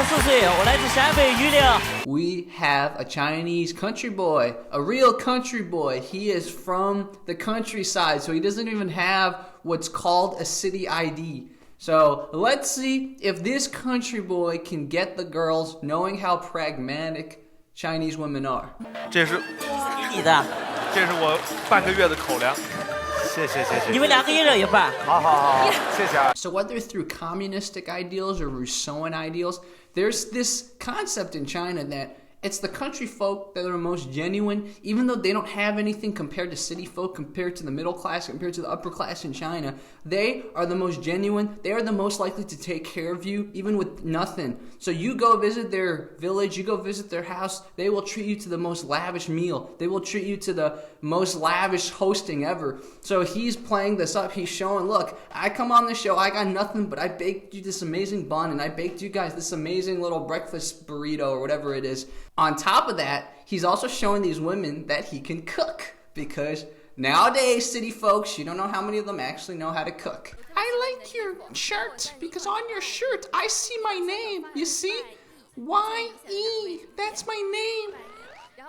24岁，我来自陕北榆林。 We have a Chinese country boy, a real country boy. He is from the countryside, so he doesn't even have what's called a city ID. So let's see if this country boy can get the girls, knowing how pragmatic Chinese women are. 这是你的，这是我半个月的口粮，谢谢谢谢。你们2个一人一半。好，谢谢啊。 So whether through communistic ideals or Rousseauan ideals, there's this concept in China that it's the country folk that are most genuine, even though they don't have anything compared to city folk, compared to the middle class, compared to the upper class in China. They are the most genuine. They are the most likely to take care of you, even with nothing. So you go visit their village, you go visit their house, they will treat you to the most lavish meal. They will treat you to the most lavish hosting ever. So he's playing this up. He's showing, look, I come on the show, I got nothing, but I baked you this amazing bun, and I baked you guys this amazing little breakfast burrito or whatever it is. On top of that, he's also showing these women that he can cook, because nowadays, city folks, you don't know how many of them actually know how to cook. I like your shirt, because on your shirt, I see my name. You see? Y-E, that's my name.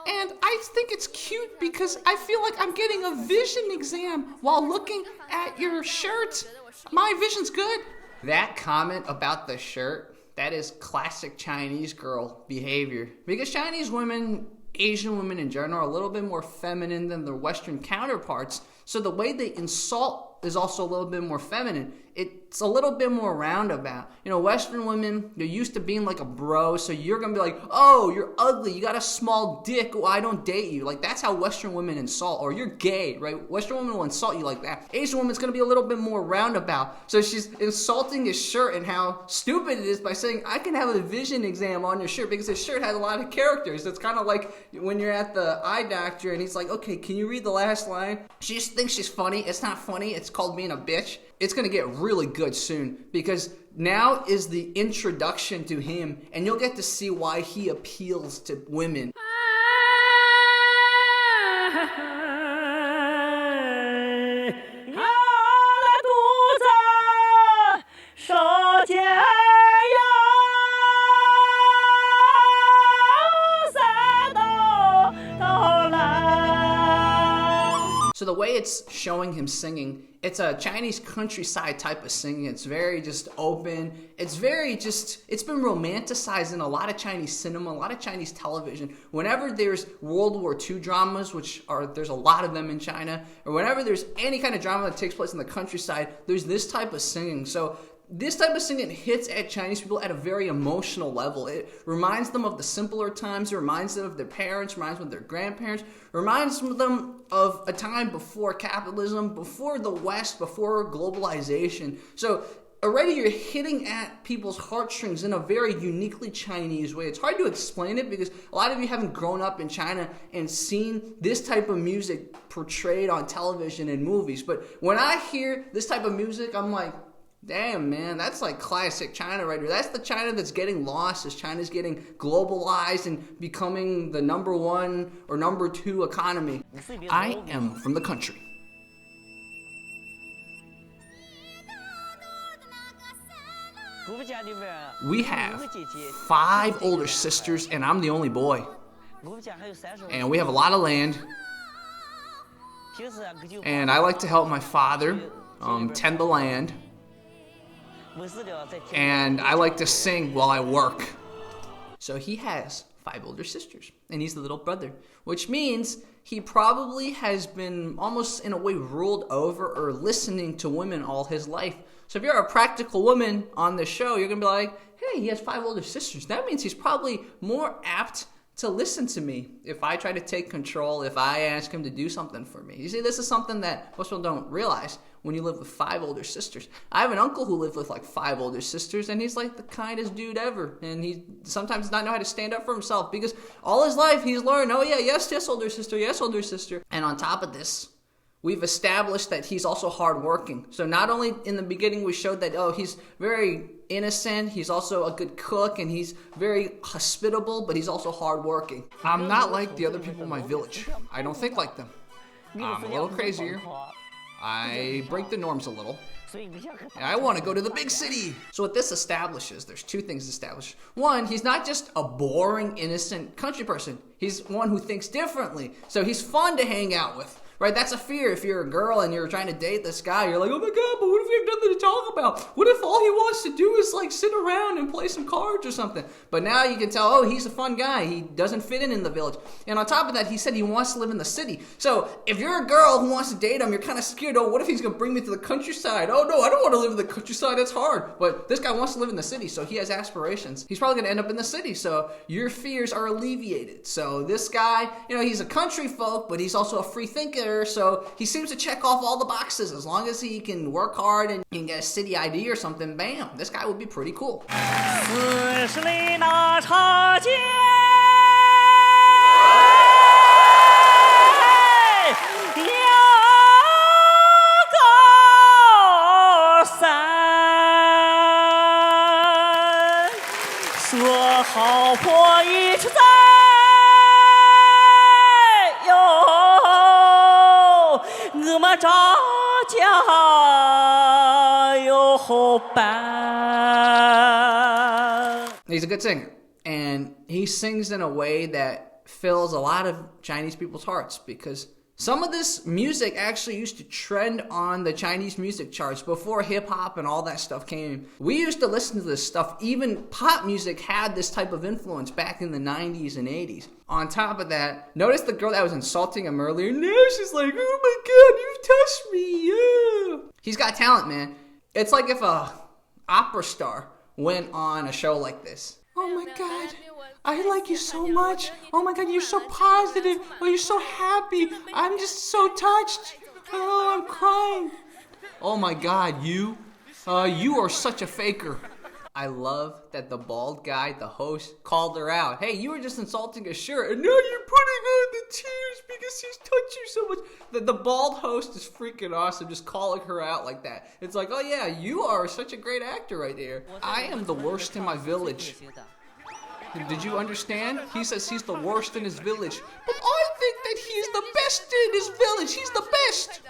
And I think it's cute because I feel like I'm getting a vision exam while looking at your shirt. My vision's good. That comment about the shirt, that is classic Chinese girl behavior. Because Chinese women, Asian women in general, are a little bit more feminine than their Western counterparts. So the way they insult is also a little bit more feminine. It's a little bit more roundabout. You know, Western women, they're used to being like a bro, so you're gonna be like, oh, you're ugly, you got a small dick, well, I don't date you. Like, that's how Western women insult. Or you're gay, right? Western women will insult you like that. Asian woman's gonna be a little bit more roundabout. So she's insulting his shirt and how stupid it is by saying, I can have a vision exam on your shirt, because his shirt has a lot of characters. It's kind of like when you're at the eye doctor and he's like, okay, can you read the last line? She just thinks she's funny. It's not funny. It's called being a bitch. It's going to get really good soon, because now is the introduction to him, and you'll get to see why he appeals to women. So the way it's showing him singing, it's a Chinese countryside type of singing. It's very just open. It's very just, it's been romanticized in a lot of Chinese cinema, a lot of Chinese television. Whenever there's World War II dramas, there's a lot of them in China, or whenever there's any kind of drama that takes place in the countryside, there's this type of singing. So this type of singing hits at Chinese people at a very emotional level. It reminds them of the simpler times. It reminds them of their parents, reminds them of their grandparents, reminds them of a time before capitalism, before the West, before globalization. So already you're hitting at people's heartstrings in a very uniquely Chinese way. It's hard to explain it because a lot of you haven't grown up in China and seen this type of music portrayed on television and movies. But when I hear this type of music, I'm like, damn, man, that's like classic China right here. That's the China that's getting lost as China's getting globalized and becoming the #1 or #2 economy. I am from the country. We have 5 older sisters, and I'm the only boy. And we have a lot of land. And I like to help my father tend the land. And I like to sing while I work. So he has 5 older sisters, and he's the little brother, which means he probably has been almost in a way ruled over or listening to women all his life. So if you're a practical woman on the show, you're gonna be like, hey, he has 5 older sisters. That means he's probably more apt to listen to me if I try to take control, if I ask him to do something for me. You see, this is something that most people don't realize when you live with 5 older sisters. I have an uncle who lived with like 5 older sisters, and he's like the kindest dude ever. And he sometimes does not know how to stand up for himself because all his life he's learned, oh yeah, yes, older sister, yes, older sister. And on top of this, we've established that he's also hardworking. So not only in the beginning we showed that, oh, he's very innocent, he's also a good cook, and he's very hospitable, but he's also hardworking. I'm not like the other people in my village. I don't think like them. I'm a little crazier. I break the norms a little. I want to go to the big city. So what this establishes, there's two things established. One, he's not just a boring, innocent country person. He's one who thinks differently. So he's fun to hang out with. Right, that's a fear. If you're a girl and you're trying to date this guy, you're like, oh my god, but what if we have nothing to talk about? What if all he wants to do is like sit around and play some cards or something? But now you can tell, oh, he's a fun guy. He doesn't fit in the village. And on top of that, he said he wants to live in the city. So if you're a girl who wants to date him, you're kind of scared. Oh, what if he's going to bring me to the countryside? Oh no, I don't want to live in the countryside. That's hard. But this guy wants to live in the city, so he has aspirations. He's probably going to end up in the city. So your fears are alleviated. So this guy, he's a country folk, but he's also a free thinker. So he seems to check off all the boxes. As long as he can work hard and can get a city ID or something, bam, this guy would be pretty cool. He's a good singer, and he sings in a way that fills a lot of Chinese people's hearts, because some of this music actually used to trend on the Chinese music charts before hip-hop and all that stuff came. We used to listen to this stuff. Even pop music had this type of influence back in the 90s and 80s. On top of that, notice the girl that was insulting him earlier. Now she's like, oh my god, you've touched me. Yeah. He's got talent, man. It's like if a opera star went on a show like this. Oh my god, I like you so much. Oh my god, you're so positive. Oh, you're so happy. I'm just so touched. Oh, I'm crying. Oh my god, you are such a faker. I love that the bald guy, the host, called her out. Hey, you were just insulting a shirt, and now you're putting on the tears because he's touched you so much. The bald host is freaking awesome, just calling her out like that. It's like, oh yeah, you are such a great actor right there. I am the worst in my village. Did you understand? He says he's the worst in his village. But I think that he's the best in his village. He's the best.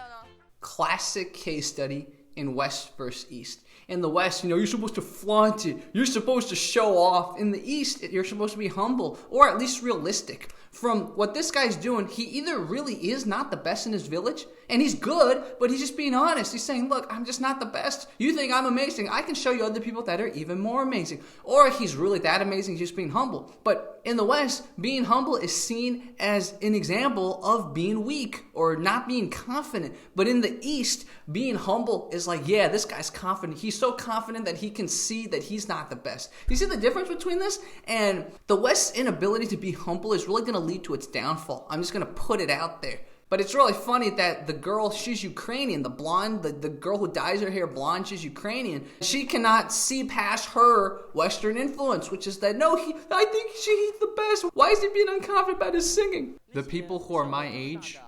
Classic case study in West versus East. In the West, you're supposed to flaunt it. You're supposed to show off. In the East, you're supposed to be humble, or at least realistic. From what this guy's doing, he either really is not the best in his village, and he's good, but he's just being honest. He's saying, look, I'm just not the best. You think I'm amazing. I can show you other people that are even more amazing. Or he's really that amazing, he's just being humble. But in the West, being humble is seen as an example of being weak or not being confident. But in the East, being humble is like, yeah, this guy's confident. He's so confident that he can see that he's not the best. You see the difference between this? And the West's inability to be humble is really going to lead to its downfall. I'm just going to put it out there. But it's really funny that the girl, she's Ukrainian, the blonde, the girl who dyes her hair blonde, she's Ukrainian. She cannot see past her Western influence, which is that, no, I think he's the best. Why is he being unconfident about his singing? The people who are my age,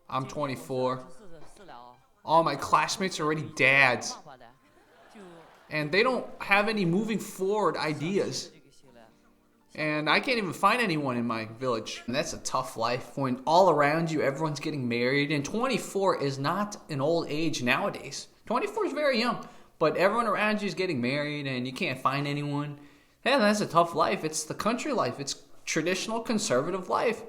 I'm 24. All my classmates are already dads. And they don't have any moving forward ideas. And I can't even find anyone in my village. And that's a tough life when all around you, everyone's getting married. And 24 is not an old age nowadays. 24 is very young. But everyone around you is getting married and you can't find anyone. Yeah, that's a tough life. It's the country life. It's traditional conservative life.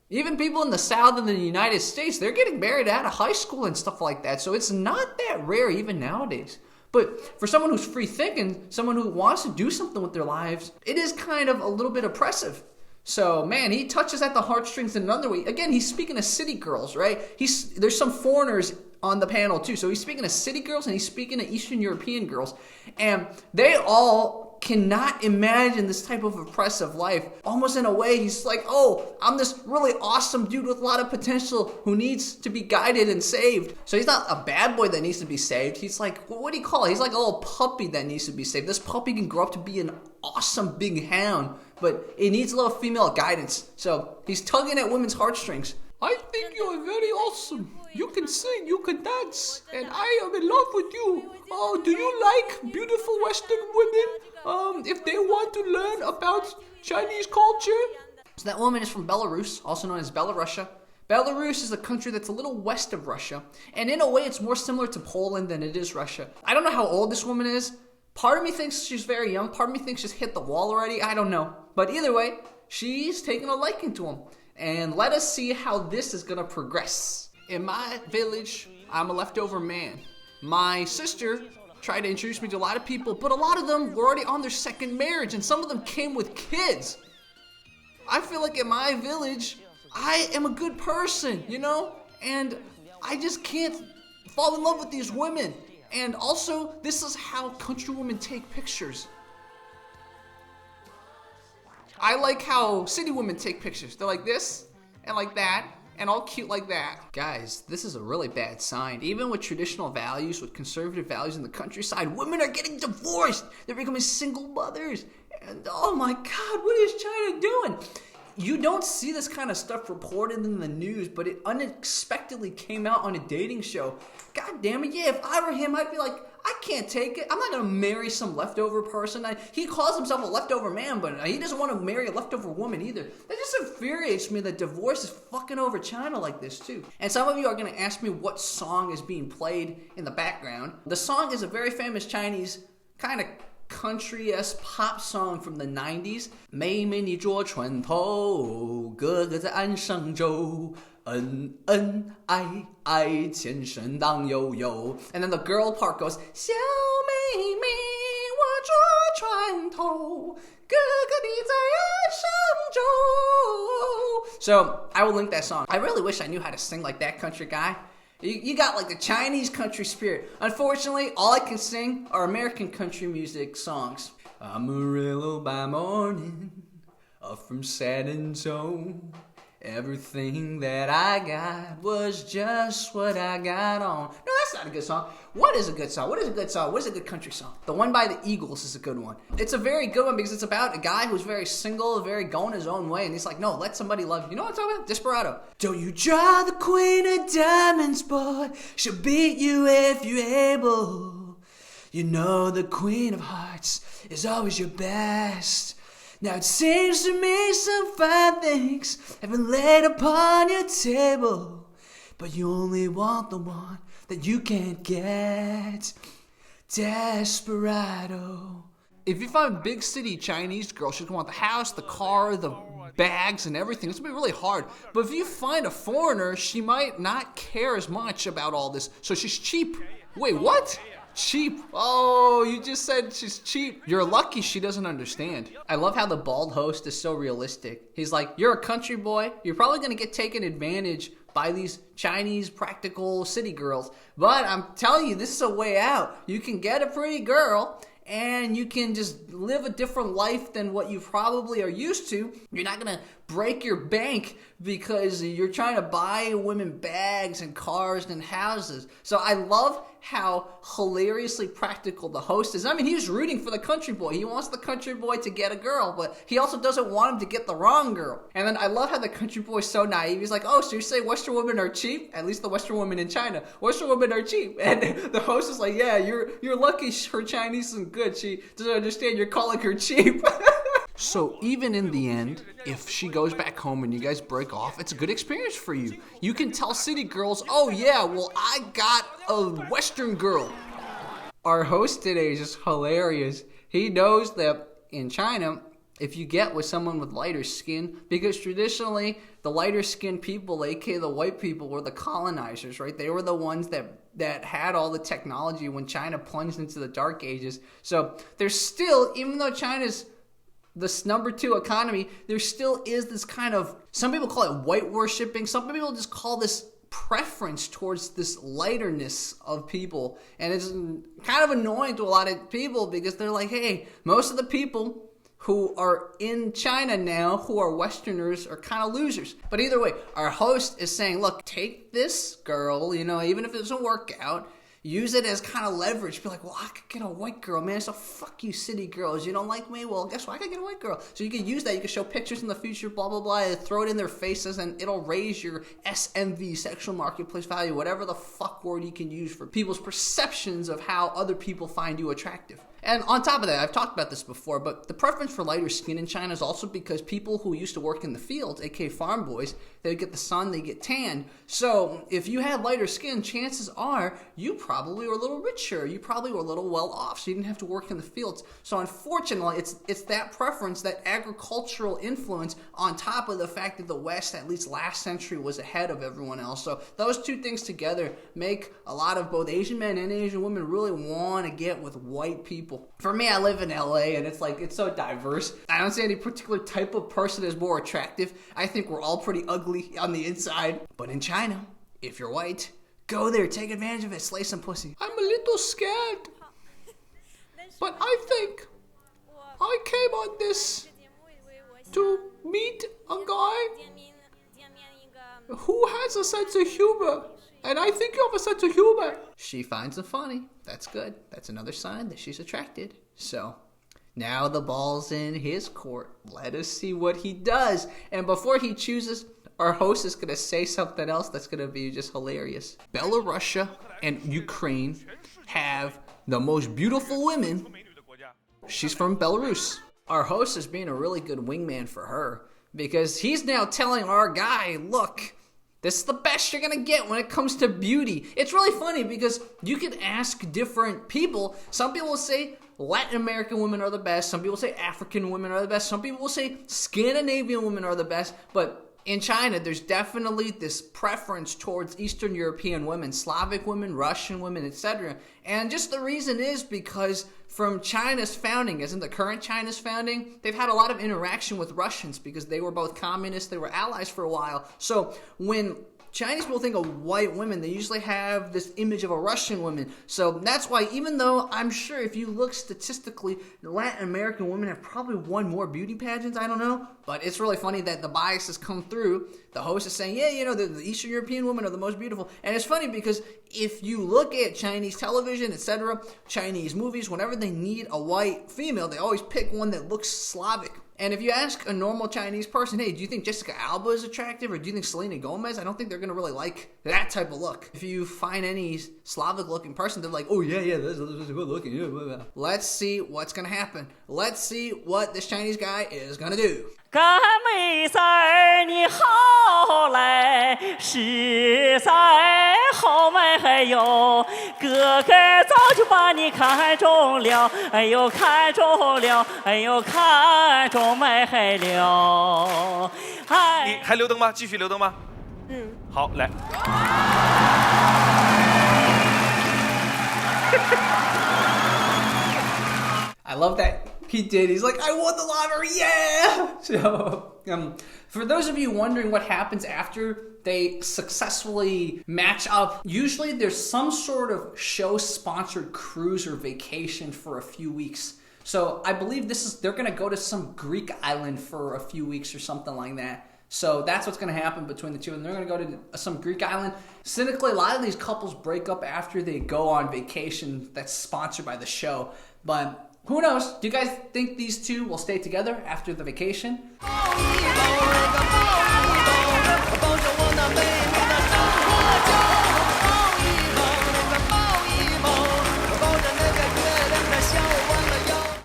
Even people in the South and the United States, they're getting married out of high school and stuff like that. So it's not that rare even nowadays. But for someone who's free thinking, someone who wants to do something with their lives, it is kind of a little bit oppressive. So, man, he touches at the heartstrings in another way. Again, he's speaking to city girls, right? There's some foreigners on the panel too. So he's speaking to city girls and he's speaking to Eastern European girls. And they all cannot imagine this type of oppressive life. Almost in a way, he's like, oh, I'm this really awesome dude with a lot of potential who needs to be guided and saved. So he's not a bad boy that needs to be saved. He's like, what do you call it? He's like a little puppy that needs to be saved. This puppy can grow up to be an awesome big hound, but it needs a little female guidance. So he's tugging at women's heartstrings. I think you're very awesome. You can sing, you can dance, and I am in love with you. Oh, do you like beautiful Western women? If they want to learn about Chinese culture? So that woman is from Belarus, also known as Belarusia. Belarus is a country that's a little west of Russia, and in a way it's more similar to Poland than it is Russia. I don't know how old this woman is. Part of me thinks she's very young, part of me thinks she's hit the wall already, I don't know. But either way, she's taken a liking to him. And let us see how this is gonna progress. In my village, I'm a leftover man. My sister tried to introduce me to a lot of people, but a lot of them were already on their second marriage, and some of them came with kids. I feel like in my village, I am a good person, you know? And I just can't fall in love with these women. And also, this is how country women take pictures. I like how city women take pictures. They're like this, and like that, and all cute like that. Guys, this is a really bad sign. Even with traditional values, with conservative values in the countryside, women are getting divorced. They're becoming single mothers. And oh my God, what is China doing? You don't see this kind of stuff reported in the news, but it unexpectedly came out on a dating show. God damn it, yeah, if I were him, I'd be like, I can't take it. I'm not going to marry some leftover person. He calls himself a leftover man, but he doesn't want to marry a leftover woman either. That just infuriates me that divorce is fucking over China like this too. And some of you are going to ask me what song is being played in the background. The song is a very famous Chinese kind of country-esque pop song from the 90s. 妹妹你坐船头，哥哥在岸上走，恩恩爱爱，前生当悠悠。And then the girl part goes, 小妹妹我坐船头，哥哥你在岸上走。So I will link that song. I really wish I knew how to sing like that country guy. You got like the Chinese country spirit. Unfortunately, all I can sing are American country music songs. Amarillo by morning, up from San Antonio. Everything that I got was just what I got on. No, that's not a good song. What is a good song? What is a good song? What is a good country song? The one by the Eagles is a good one. It's a very good one because it's about a guy who's very single, very going his own way, and he's like, no, let somebody love you. You know what I'm talking about? Desperado. Don't you draw the queen of diamonds, boy. She'll beat you if you're able. You know the queen of hearts is always your best. Now it seems to me some fine things have been laid upon your table, but you only want the one that you can't get. Desperado. If you find a big city Chinese girl, she's gonna want the house, the car, the bags, and everything. It's gonna be really hard. But if you find a foreigner, she might not care as much about all this, so she's cheap. Wait, what? Cheap. Oh, you just said she's cheap. You're lucky she doesn't understand. I love how the bald host is so realistic. He's like, you're a country boy. You're probably going to get taken advantage by these Chinese practical city girls. But I'm telling you, this is a way out. You can get a pretty girl and you can just live a different life than what you probably are used to. You're not going to break your bank because you're trying to buy women bags and cars and houses. So I love how hilariously practical the host is. I mean, he's rooting for the country boy. He wants the country boy to get a girl, but he also doesn't want him to get the wrong girl. And then I love how the country boy's so naive. He's like, oh, so you say Western women are cheap? At least the Western women in China. Western women are cheap. And the host is like, yeah, you're lucky her Chinese isn't good. She doesn't understand you're calling her cheap. So even in the end, if she goes back home and you guys break off, it's a good experience for you. You can tell city girls, oh yeah, well I got a Western girl. Our host today is just hilarious. He knows that in China, if you get with someone with lighter skin, because traditionally the lighter skinned people, aka the white people, were the colonizers, right? They were the ones that had all the technology when China plunged into the dark ages. So there's still, even though China's this number 2 economy, there still is this kind of, some people call it white worshipping, some people just call this preference towards this lighterness of people. And it's kind of annoying to a lot of people because they're like, hey, most of the people who are in China now, who are Westerners, are kind of losers. But either way, our host is saying, look, take this girl, you know, even if it doesn't work out, use it as kind of leverage. Be like, well, I could get a white girl, man. So fuck you, city girls. You don't like me? Well, guess what? I could get a white girl. So you can use that. You can show pictures in the future, blah, blah, blah. And throw it in their faces, and it'll raise your SMV, sexual marketplace value, whatever the fuck word you can use for people's perceptions of how other people find you attractive. And on top of that, I've talked about this before, but the preference for lighter skin in China is also because people who used to work in the fields, aka farm boys, they get the sun, they get tanned. So if you had lighter skin, chances are you probably were a little richer. You probably were a little well off, so you didn't have to work in the fields. So unfortunately, it's that preference, that agricultural influence, on top of the fact that the West, at least last century, was ahead of everyone else. So those two things together make a lot of both Asian men and Asian women really want to get with white people. For me, I live in LA, and it's so diverse. I don't see any particular type of person as more attractive. I think we're all pretty ugly on the inside. But in China, if you're white, go there, take advantage of it, slay some pussy. I'm a little scared, but I think I came on this to meet a guy who has a sense of humor. And I think you have a sense of humor. She finds it funny. That's good. That's another sign that she's attracted. So, now the ball's in his court. Let us see what he does. And before he chooses, our host is going to say something else that's going to be just hilarious. Belarusia and Ukraine have the most beautiful women. She's from Belarus. Our host is being a really good wingman for her, because he's now telling our guy, look, this is the best you're going to get when it comes to beauty. It's really funny because you can ask different people. Some people will say Latin American women are the best. Some people say African women are the best. Some people will say Scandinavian women are the best. But in China, there's definitely this preference towards Eastern European women, Slavic women, Russian women, etc. And just the reason is because from China's founding, as in the current China's founding, they've had a lot of interaction with Russians because they were both communists, they were allies for a while. So when Chinese people think of white women, they usually have this image of a Russian woman. So that's why, even though I'm sure if you look statistically, Latin American women have probably won more beauty pageants, I don't know. But it's really funny that the bias has come through. The host is saying, yeah, you know, the Eastern European women are the most beautiful. And it's funny because if you look at Chinese television, etc., Chinese movies, whenever they need a white female, they always pick one that looks Slavic. And if you ask a normal Chinese person, hey, do you think Jessica Alba is attractive, or do you think Selena Gomez? I don't think they're going to really like that type of look. If you find any Slavic-looking person, they're like, oh, yeah, this is good looking. Yeah, blah, blah. Let's see what's going to happen. Let's see what this Chinese guy is going to do. 干妹仔儿你好来，实在好买还有，哥哥早就把你看中了，哎呦看中了，哎呦看中买还了。你还留灯吗？继续留灯吗？嗯。好，来。I love that he did. He's like, I won the lottery, yeah! So, for those of you wondering what happens after they successfully match up, usually there's some sort of show-sponsored cruise or vacation for a few weeks. So I believe they're going to go to some Greek island for a few weeks or something like that. So that's what's going to happen between the two. And they're going to go to some Greek island. Cynically, a lot of these couples break up after they go on vacation that's sponsored by the show. But who knows? Do you guys think these two will stay together after the vacation?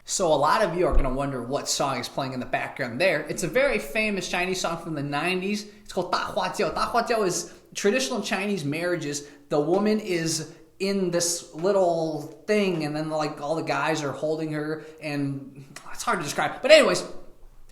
So a lot of you are going to wonder what song is playing in the background there. It's a very famous Chinese song from the 90s. It's called Da Hua Jiao. Da Hua Jiao is traditional Chinese marriages. The woman is in this little thing, and then like all the guys are holding her, and it's hard to describe. But anyways,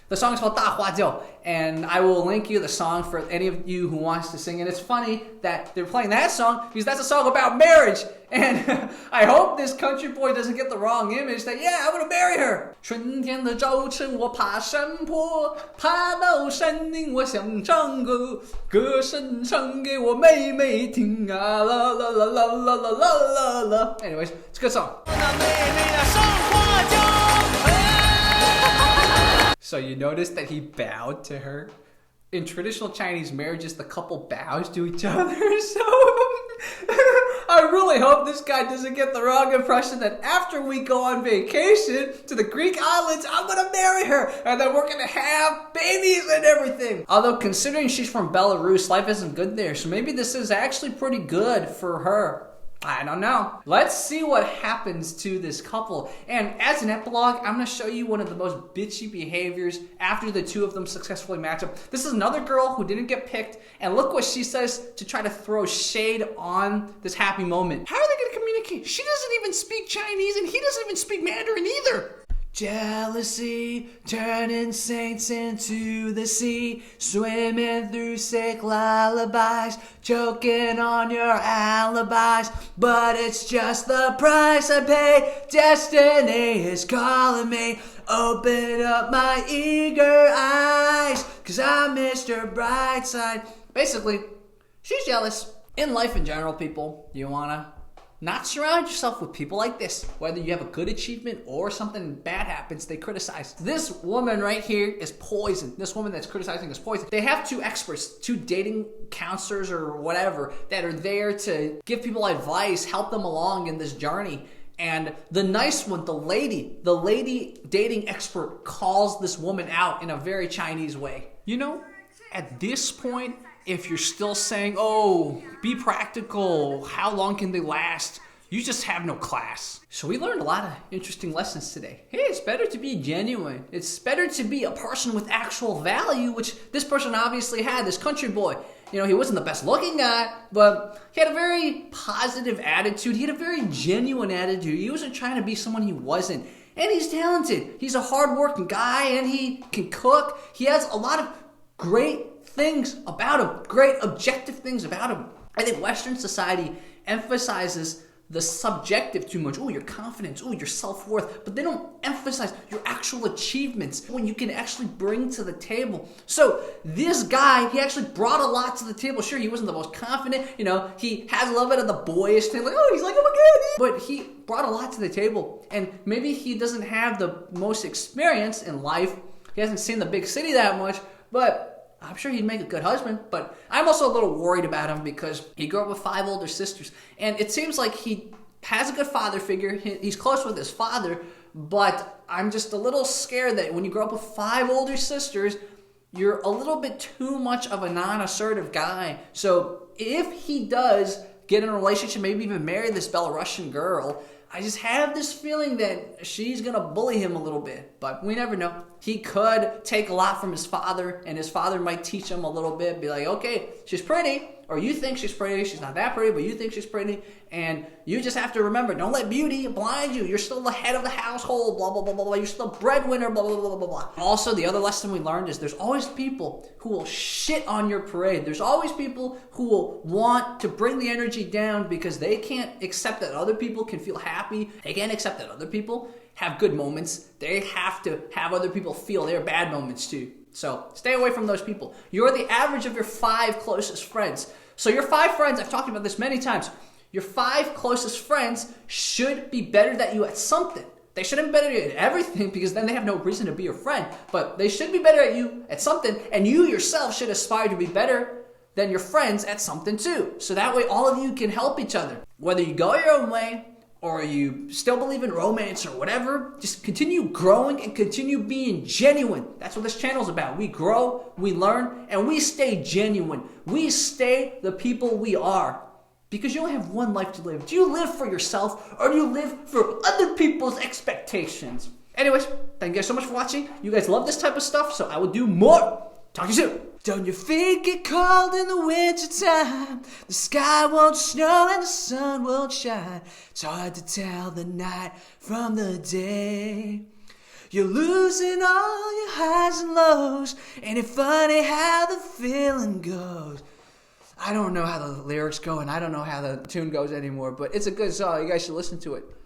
the song is called Da Hua Jiao, and I will link you the song for any of you who wants to sing it. It's funny that they're playing that song because that's a song about marriage, and I hope this country boy doesn't get the wrong image that, yeah, I'm gonna marry her. 春天的早晨我爬山坡，爬到山顶我想唱歌，歌声唱给我妹妹听啊啦啦啦啦啦啦啦啦。Anyways, it's a good song. So you notice that he bowed to her? In traditional Chinese marriages, the couple bows to each other. So I really hope this guy doesn't get the wrong impression that after we go on vacation to the Greek islands, I'm going to marry her. And then we're going to have babies and everything. Although considering she's from Belarus, life isn't good there. So maybe this is actually pretty good for her. I don't know. Let's see what happens to this couple. And as an epilogue, I'm going to show you one of the most bitchy behaviors after the two of them successfully match up. This is another girl who didn't get picked, and look what she says to try to throw shade on this happy moment. How are they going to communicate? She doesn't even speak Chinese, and he doesn't even speak Mandarin either. Jealousy, turning saints into the sea, swimming through sick lullabies, choking on your alibis, but it's just the price I pay. Destiny is calling me, open up my eager eyes, 'cause I'm Mr. Brightside. Basically, she's jealous. In life in general, people, you wanna not surround yourself with people like this. Whether you have a good achievement or something bad happens, they criticize. This woman right here is poison. This woman that's criticizing is poison. They have two experts, two dating counselors or whatever, that are there to give people advice, help them along in this journey. And the nice one, the lady dating expert calls this woman out in a very Chinese way. You know, at this point, if you're still saying, oh, be practical, how long can they last? You just have no class. So we learned a lot of interesting lessons today. Hey, it's better to be genuine. It's better to be a person with actual value, which this person obviously had, this country boy. You know, he wasn't the best looking guy, but he had a very positive attitude. He had a very genuine attitude. He wasn't trying to be someone he wasn't. And he's talented. He's a hardworking guy, and he can cook. He has a lot of great things about him, great objective things about him. I think Western society emphasizes the subjective too much. Oh, your confidence, oh, your self-worth, but they don't emphasize your actual achievements, what you can actually bring to the table. So this guy, he actually brought a lot to the table. Sure, he wasn't the most confident, you know, he has a little bit of the boyish thing, like, oh, he's like, oh my God, but he brought a lot to the table. And maybe he doesn't have the most experience in life. He hasn't seen the big city that much, but I'm sure he'd make a good husband. But I'm also a little worried about him because he grew up with 5 older sisters. And it seems like he has a good father figure. He's close with his father. But I'm just a little scared that when you grow up with 5 older sisters, you're a little bit too much of a non-assertive guy. So if he does get in a relationship, maybe even marry this Belarusian girl, I just have this feeling that she's going to bully him a little bit, but we never know. He could take a lot from his father, and his father might teach him a little bit, be like, okay, she's pretty, or you think she's pretty, she's not that pretty, but you think she's pretty, and you just have to remember, don't let beauty blind you. You're still the head of the household, blah, blah, blah, blah, blah. You're still the breadwinner, blah, blah, blah, blah, blah. Also, the other lesson we learned is there's always people who will shit on your parade. There's always people who will want to bring the energy down because they can't accept that other people can feel happy. They can't accept that other people have good moments. They have to have other people feel their bad moments too. So stay away from those people. You're the average of your 5 closest friends. So your 5 friends, I've talked about this many times, your 5 closest friends should be better than you at something. They shouldn't be better at you at everything because then they have no reason to be your friend. But they should be better at you at something, and you yourself should aspire to be better than your friends at something too. So that way all of you can help each other. Whether you go your own way or you still believe in romance or whatever, just continue growing and continue being genuine. That's what this channel is about. We grow, we learn, and we stay genuine. We stay the people we are. Because you only have one life to live. Do you live for yourself or do you live for other people's expectations? Anyways, thank you guys so much for watching. You guys love this type of stuff, so I will do more. Talk to you soon. Don't your feet get cold in the winter time? The sky won't snow and the sun won't shine. It's hard to tell the night from the day. You're losing all your highs and lows. Ain't it funny how the feeling goes? I don't know how the lyrics go and I don't know how the tune goes anymore, but it's a good song. You guys should listen to it.